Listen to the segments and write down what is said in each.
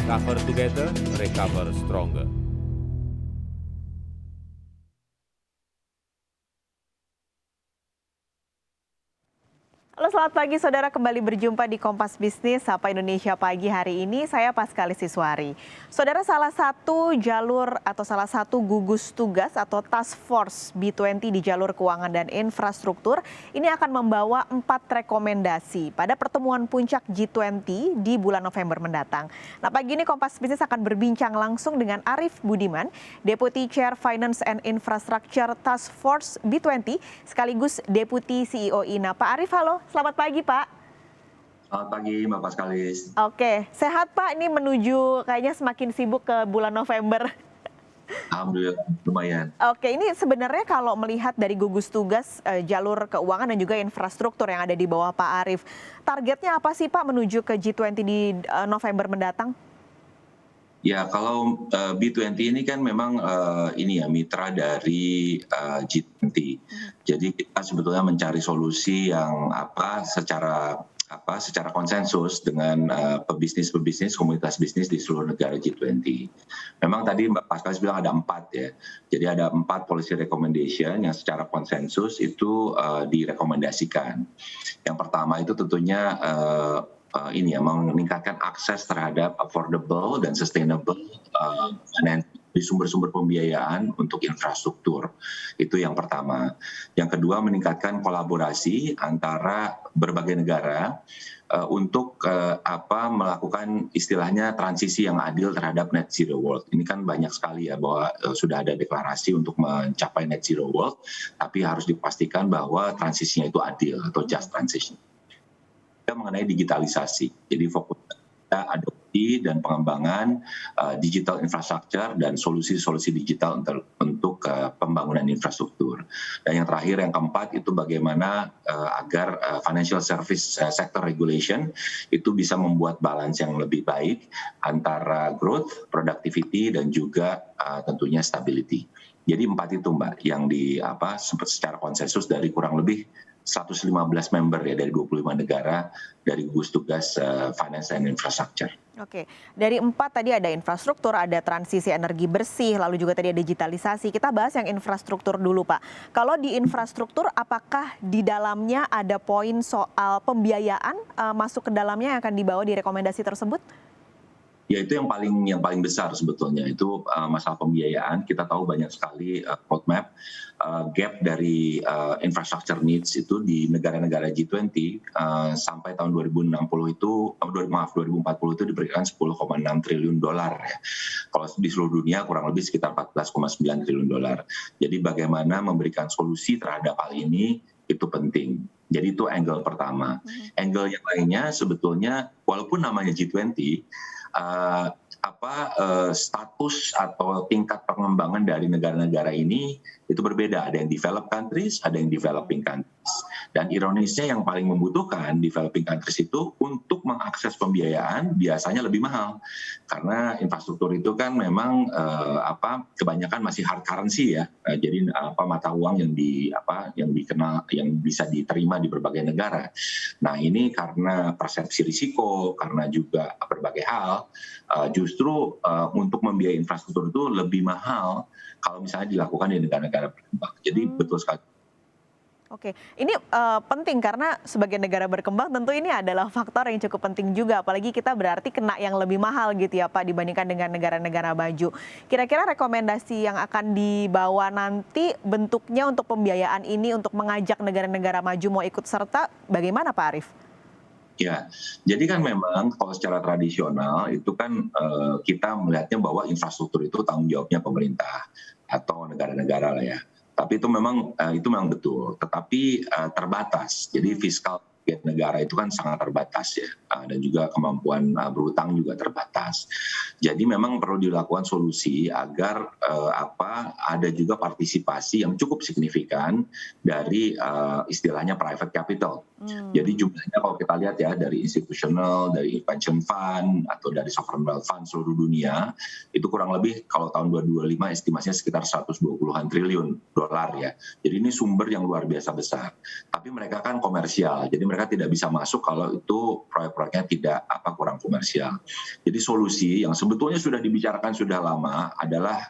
Cover together, recover stronger. Halo, selamat pagi saudara, kembali berjumpa di Kompas Bisnis Sapa Indonesia pagi hari ini. Saya Paskalis Siswari. Saudara, salah satu jalur atau salah satu gugus tugas atau task force B20 di jalur keuangan dan infrastruktur ini akan membawa 4 rekomendasi pada pertemuan puncak G20 di bulan November mendatang. Nah, pagi ini Kompas Bisnis akan berbincang langsung dengan Arief Budiman, Deputy Chair Finance and Infrastructure Task Force B20 sekaligus Deputy CEO INA. Pak Arief, halo. Selamat pagi, Pak. Selamat pagi, Mbak Paskalis. Oke, sehat Pak. Ini menuju kayaknya semakin sibuk ke bulan November. Alhamdulillah, lumayan. Oke, ini sebenarnya kalau melihat dari gugus tugas jalur keuangan dan juga infrastruktur yang ada di bawah Pak Arief, targetnya apa sih Pak menuju ke G20 di November mendatang? Ya, kalau B20 ini kan memang ini ya mitra dari G20. Jadi kita sebetulnya mencari solusi yang secara konsensus dengan pebisnis komunitas bisnis di seluruh negara G20. Memang tadi Mbak Paskalis bilang ada 4 ya. Jadi ada 4 policy recommendation yang secara konsensus itu direkomendasikan. Yang pertama itu tentunya ini ya, meningkatkan akses terhadap affordable dan sustainable di sumber-sumber pembiayaan untuk infrastruktur. Itu yang pertama. Yang kedua, meningkatkan kolaborasi antara berbagai negara untuk melakukan istilahnya transisi yang adil terhadap net zero world. Ini kan banyak sekali ya bahwa sudah ada deklarasi untuk mencapai net zero world, tapi harus dipastikan bahwa transisinya itu adil atau just transition. Mengenai digitalisasi, jadi fokus kita adopsi dan pengembangan digital infrastructure dan solusi-solusi digital untuk pembangunan infrastruktur. Dan yang terakhir, yang keempat, itu bagaimana agar financial service sector regulation itu bisa membuat balance yang lebih baik antara growth, productivity, dan juga tentunya stability. Jadi 4 itu Mbak yang secara konsensus dari kurang lebih 115 member ya dari 25 negara dari gugus tugas finance and infrastructure. Oke, dari 4 tadi ada infrastruktur, ada transisi energi bersih, lalu juga tadi ada digitalisasi. Kita bahas yang infrastruktur dulu Pak. Kalau di infrastruktur, apakah di dalamnya ada poin soal pembiayaan masuk ke dalamnya yang akan dibawa di rekomendasi tersebut? Ya, itu yang paling besar sebetulnya, itu masalah pembiayaan. Kita tahu banyak sekali roadmap gap dari infrastructure needs itu di negara-negara G20 sampai tahun 2040 itu diperkirakan 10,6 triliun dolar ya. Kalau di seluruh dunia kurang lebih sekitar 14,9 triliun dolar. Jadi bagaimana memberikan solusi terhadap hal ini itu penting. Jadi itu angle pertama. Angle yang lainnya sebetulnya walaupun namanya G20, status atau tingkat pengembangan dari negara-negara ini itu berbeda. Ada yang developed countries, ada yang developing countries. Dan ironisnya yang paling membutuhkan developing countries itu untuk mengakses pembiayaan biasanya lebih mahal. Karena infrastruktur itu kan memang kebanyakan masih hard currency ya. Jadi mata uang yang dikenal, yang bisa diterima di berbagai negara. Nah, ini karena persepsi risiko, karena juga berbagai hal, justru untuk membiayai infrastruktur itu lebih mahal kalau misalnya dilakukan di negara-negara berkembang. Jadi betul sekali. Oke, ini penting karena sebagai negara berkembang tentu ini adalah faktor yang cukup penting juga, apalagi kita berarti kena yang lebih mahal gitu ya Pak dibandingkan dengan negara-negara maju. Kira-kira rekomendasi yang akan dibawa nanti bentuknya untuk pembiayaan ini untuk mengajak negara-negara maju mau ikut serta bagaimana Pak Arief? Ya, jadi kan memang kalau secara tradisional itu kan kita melihatnya bahwa infrastruktur itu tanggung jawabnya pemerintah atau negara-negara lah ya. Tapi itu memang betul, tetapi terbatas. Jadi fiskal negara itu kan sangat terbatas ya, dan juga kemampuan berutang juga terbatas. Jadi memang perlu dilakukan solusi agar ada juga partisipasi yang cukup signifikan dari istilahnya private capital. Jadi jumlahnya kalau kita lihat ya dari institutional, dari pension fund atau dari sovereign wealth fund seluruh dunia itu kurang lebih kalau tahun 2025 estimasinya sekitar 120-an triliun dolar ya. Jadi ini sumber yang luar biasa besar. Tapi mereka kan komersial, jadi mereka tidak bisa masuk kalau itu proyek-proyeknya tidak kurang komersial. Jadi solusi yang sebetulnya sudah dibicarakan sudah lama adalah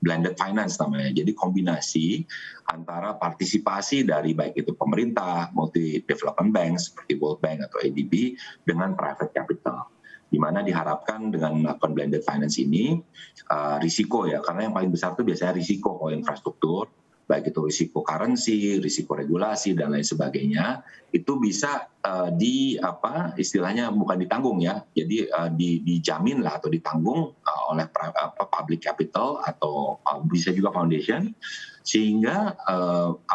blended finance namanya. Jadi kombinasi antara partisipasi dari baik itu pemerintah, multi development bank seperti World Bank atau ADB dengan private capital. Di mana diharapkan dengan melakukan blended finance ini risiko ya, karena yang paling besar itu biasanya risiko kalau infrastruktur, baik itu risiko currency, risiko regulasi dan lain sebagainya, itu bisa istilahnya bukan ditanggung ya, jadi dijamin lah atau ditanggung oleh public capital atau bisa juga foundation, sehingga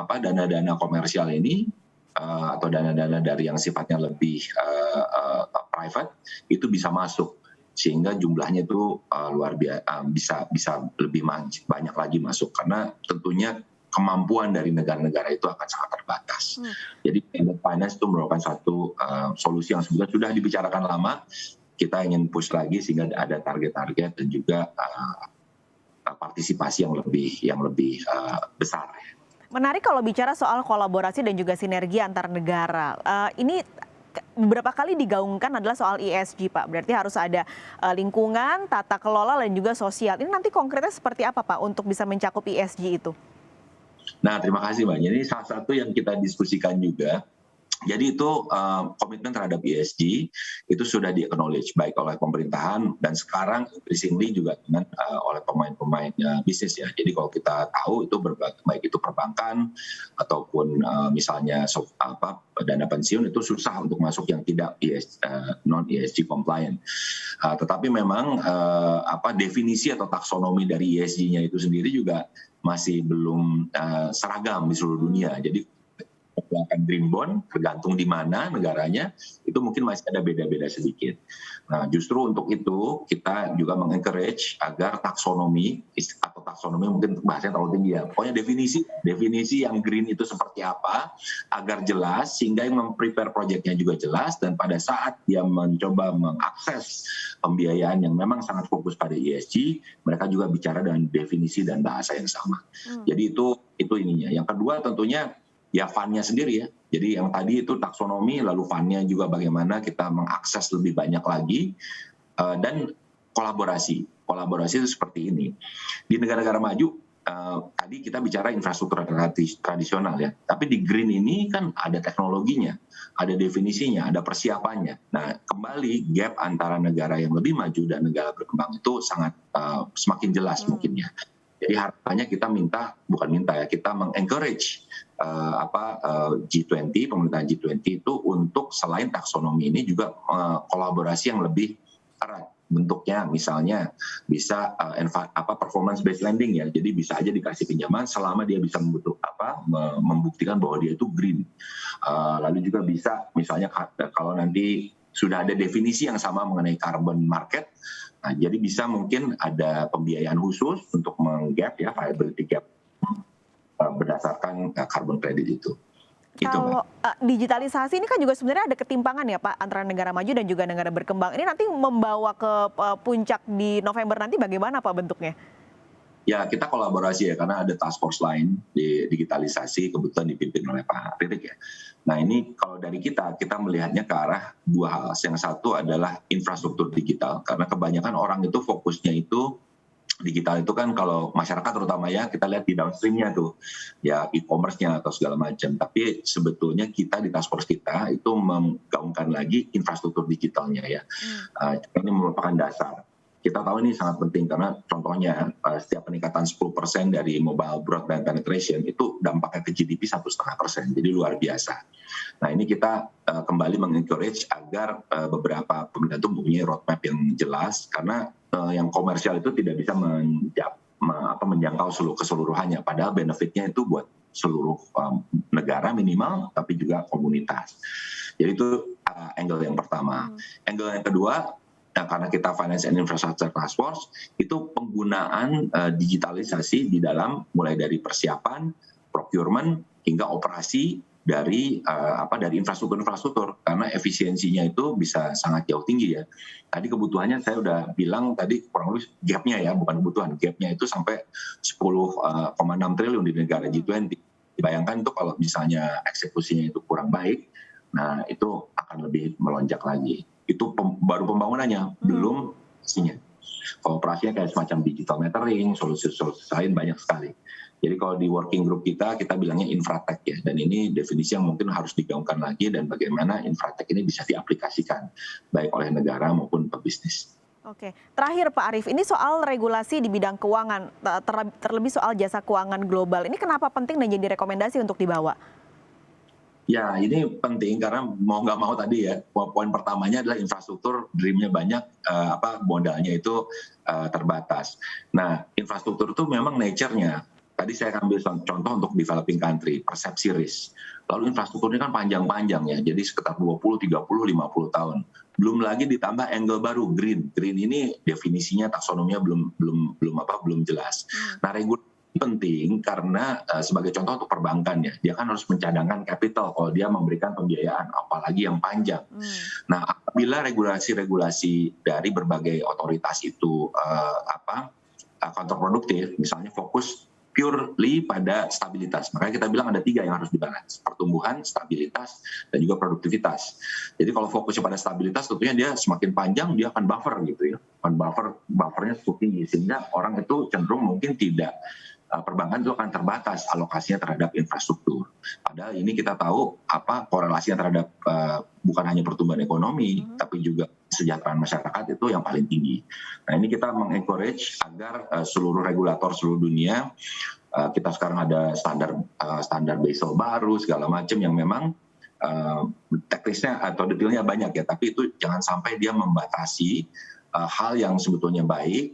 dana-dana komersial ini atau dana-dana dari yang sifatnya lebih private itu bisa masuk, sehingga jumlahnya itu luar biasa, bisa lebih banyak lagi masuk, karena tentunya kemampuan dari negara-negara itu akan sangat terbatas. Jadi blended finance itu merupakan satu solusi yang sebetulnya sudah dibicarakan lama. Kita ingin push lagi sehingga ada target-target dan juga partisipasi yang lebih besar. Menarik kalau bicara soal kolaborasi dan juga sinergi antar negara. Ini beberapa kali digaungkan adalah soal ESG, Pak. Berarti harus ada lingkungan, tata kelola, dan juga sosial. Ini nanti konkretnya seperti apa, Pak, untuk bisa mencakup ESG itu? Nah, terima kasih Mbak. Ini salah satu yang kita diskusikan juga. Jadi itu komitmen terhadap ESG itu sudah di-acknowledge baik oleh pemerintahan dan sekarang increasingly juga dengan oleh pemain-pemain bisnis ya. Jadi kalau kita tahu itu baik itu perbankan ataupun misalnya dana pensiun itu susah untuk masuk yang tidak non ESG compliant. Tetapi memang definisi atau taksonomi dari ESG-nya itu sendiri juga masih belum seragam di seluruh dunia. Jadi menggunakan green bond, tergantung di mana negaranya, itu mungkin masih ada beda-beda sedikit. Nah, justru untuk itu kita juga mengencourage agar taksonomi mungkin bahasanya terlalu tinggi ya. Pokoknya definisi yang green itu seperti apa, agar jelas, sehingga yang memprepare proyeknya juga jelas, dan pada saat dia mencoba mengakses pembiayaan yang memang sangat fokus pada ESG, mereka juga bicara dengan definisi dan bahasa yang sama. Jadi itu ininya. Yang kedua tentunya ya fund-nya sendiri ya. Jadi yang tadi itu taksonomi, lalu fund-nya juga bagaimana kita mengakses lebih banyak lagi, dan kolaborasi. Kolaborasi itu seperti ini. Di negara-negara maju, tadi kita bicara infrastruktur tradisional ya, tapi di green ini kan ada teknologinya, ada definisinya, ada persiapannya. Nah, kembali gap antara negara yang lebih maju dan negara berkembang itu sangat semakin jelas mungkin ya. Jadi harapannya kita mengencourage G20, pemerintahan G20 itu untuk selain taksonomi ini juga kolaborasi yang lebih erat. Bentuknya misalnya bisa performance based lending ya. Jadi bisa aja dikasih pinjaman selama dia bisa membuktikan bahwa dia itu green. Lalu juga bisa misalnya kalau nanti sudah ada definisi yang sama mengenai carbon market. Nah, jadi bisa mungkin ada pembiayaan khusus untuk menggap ya, viability gap berdasarkan carbon credit itu. Kalau digitalisasi ini kan juga sebenarnya ada ketimpangan ya Pak antara negara maju dan juga negara berkembang. Ini nanti membawa ke puncak di November nanti bagaimana Pak bentuknya? Ya kita kolaborasi ya, karena ada task force lain di digitalisasi kebetulan dipimpin oleh Pak Ririk ya. Nah ini kalau dari kita melihatnya ke arah dua hal. Yang satu adalah infrastruktur digital, karena kebanyakan orang itu fokusnya itu digital itu kan kalau masyarakat terutama ya kita lihat di downstreamnya tuh ya e-commerce-nya atau segala macam. Tapi sebetulnya kita di task force kita itu menggaungkan lagi infrastruktur digitalnya ya. Ini merupakan dasar. Kita tahu ini sangat penting karena contohnya setiap peningkatan 10% dari mobile broadband penetration itu dampaknya ke GDP 1,5%, jadi luar biasa. Nah ini kita kembali mengencourage agar beberapa pemerintah itu mempunyai roadmap yang jelas, karena yang komersial itu tidak bisa menjangkau keseluruhannya, padahal benefitnya itu buat seluruh negara minimal, tapi juga komunitas. Jadi itu angle yang pertama. Angle yang kedua, nah, karena kita Finance and Infrastructure Task Force, itu penggunaan digitalisasi di dalam mulai dari persiapan, procurement, hingga operasi dari infrastruktur, karena efisiensinya itu bisa sangat jauh tinggi ya. Tadi kebutuhannya saya udah bilang tadi kurang lebih gapnya ya, bukan kebutuhan, gapnya itu sampai 10,6 triliun di negara G20. Bayangkan itu kalau misalnya eksekusinya itu kurang baik, nah itu akan lebih melonjak lagi. itu baru pembangunannya, belum isinya. Kalau operasinya kayak semacam digital metering, solusi-solusi lain banyak sekali. Jadi kalau di working group kita bilangnya infratech ya, dan ini definisi yang mungkin harus digaungkan lagi dan bagaimana infratech ini bisa diaplikasikan baik oleh negara maupun pebisnis. Oke, terakhir Pak Arief, ini soal regulasi di bidang keuangan, terlebih soal jasa keuangan global. Ini kenapa penting dan jadi rekomendasi untuk dibawa? Ya, ini penting karena mau nggak mau tadi ya, poin pertamanya adalah infrastruktur, dream-nya banyak, modalnya itu terbatas. Nah, infrastruktur itu memang nature-nya. Tadi saya ambil contoh untuk developing country, persepsi risk. Lalu infrastruktur ini kan panjang-panjang ya, jadi sekitar 20, 30, 50 tahun. Belum lagi ditambah angle baru, green. Green ini definisinya, taksonominya belum jelas. Nah, regulasi penting karena sebagai contoh untuk perbankan ya, dia kan harus mencadangkan capital kalau dia memberikan pembiayaan, apalagi yang panjang. Nah, apabila regulasi-regulasi dari berbagai otoritas itu kontraproduktif, misalnya fokus purely pada stabilitas. Makanya kita bilang ada 3 yang harus dibalance. Pertumbuhan, stabilitas, dan juga produktivitas. Jadi kalau fokusnya pada stabilitas, tentunya dia semakin panjang, dia akan buffer gitu ya. Buffernya cukup tinggi, sehingga orang itu cenderung mungkin tidak, perbankan itu akan terbatas alokasinya terhadap infrastruktur. Padahal ini kita tahu korelasinya terhadap bukan hanya pertumbuhan ekonomi, tapi juga kesejahteraan masyarakat itu yang paling tinggi. Nah, ini kita mengencourage agar seluruh regulator seluruh dunia, kita sekarang ada standar Basel baru segala macam yang memang teknisnya atau detailnya banyak ya, tapi itu jangan sampai dia membatasi hal yang sebetulnya baik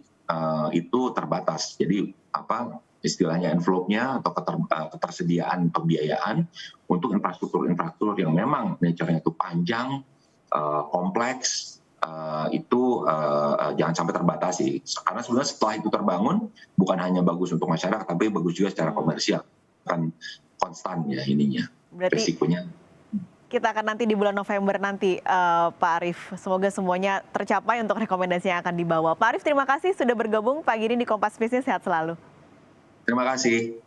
itu terbatas. Jadi istilahnya envelope-nya atau ketersediaan pembiayaan untuk infrastruktur yang memang nature-nya itu panjang, kompleks, itu jangan sampai terbatasi. Karena sebenarnya setelah itu terbangun bukan hanya bagus untuk masyarakat, tapi bagus juga secara komersial. Kan konstan ya ininya, resikonya. Kita akan nanti di bulan November nanti, Pak Arief. Semoga semuanya tercapai untuk rekomendasi yang akan dibawa. Pak Arief, terima kasih sudah bergabung pagi ini di Kompas Bisnis. Sehat selalu. Terima kasih.